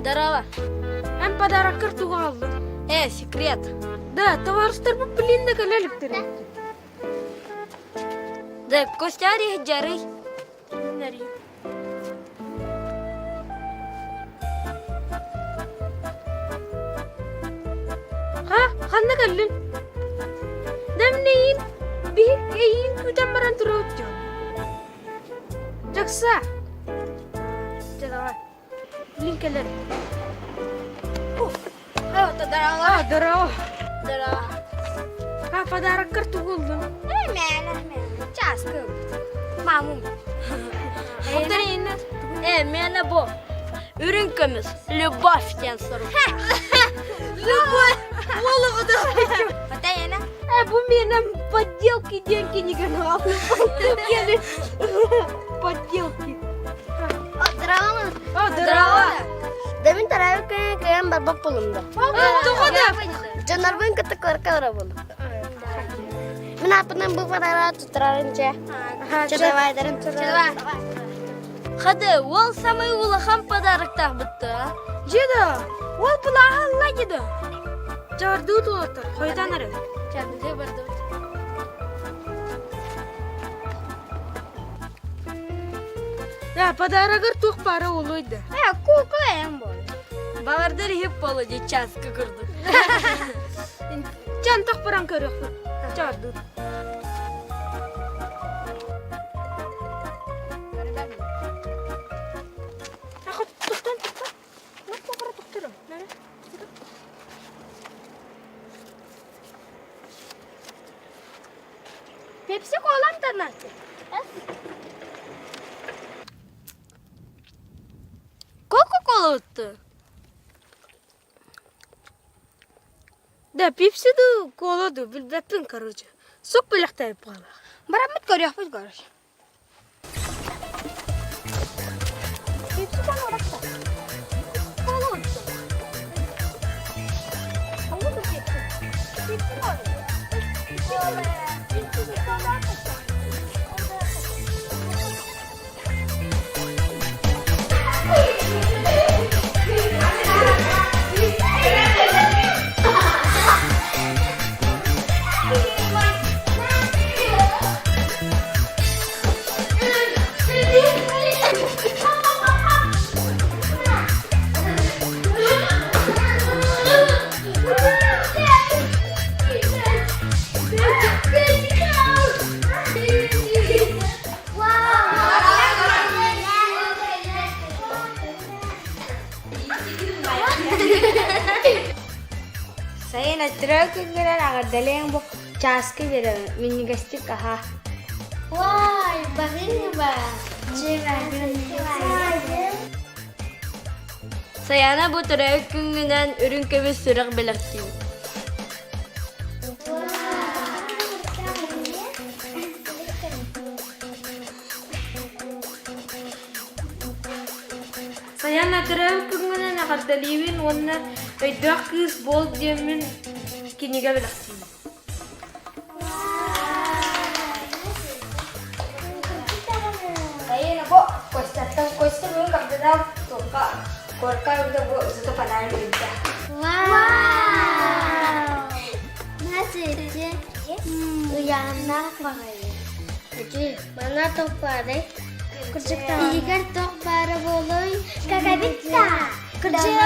Darava. Hem padarak kartu aldı. Секрет. Da, tavarıştır bu bilinde kalalıktır. Да, Костяри Джарый. Nereye? Ha, kanna kallın. Demneyin. Bir eyin küten baran turut diyor. Jaksa. Jadawa. Linkeler. Darava. Ah, daraw. Darava. Ha, padarak kartu guldun. Çaskı. Mamum. Oturayın. Mene bu. Ürün kömüz. Любовь diyen soru. Любовь. Голову да. Hatayana. Bu benim подделки деньги не гнал. Подделки. Darava mı? Ah, daraw. Demin tarawih kayan barbak bulundu. Canar ben kata korka bulun. Menapa bu pada tuturarin ce? Cedawai derin. Hadi, ol samay ulaham padarak bitti. Jeda, ol pulaha la jeda. Jardu tu otur. Koydan ara. Çabuk bardı. Ya padaragar tuh para oloydu. Kuku en bol. Bavardır hep bolaca çaskı kurduk. Cantak parang körük. Jardu. Aku tuktan. Nak para tuktan. Nere? Pepsi kolam tanası. Coca-Cola tuttu. Да, Пепси да, кола да, билбепин, короче. Сок белякта yapala. Baramit görüyor biz görüyor. Pepsi kan orakta. Kola oldu. Ama da Pepsi. Pepsi var. Pepsi var. Pepsi de kola oldu. Saya natural kira agar daleng bu chaski bira minigasti kaha. Wah, bagini ba? Sayana bu natural küngen ürün kömüz sürak belirtti. Saya natural kungen agar dalewin wana dakis bol diamin kini ga belakti. Saya na bu kuesta belum kapda toka korka udah bu itu panahin beda. Wow. Nasıl ce? Uyanlar bakayım. Jadi mana tok pare? Kerja tok para boloy. Kakak bisa. Kerja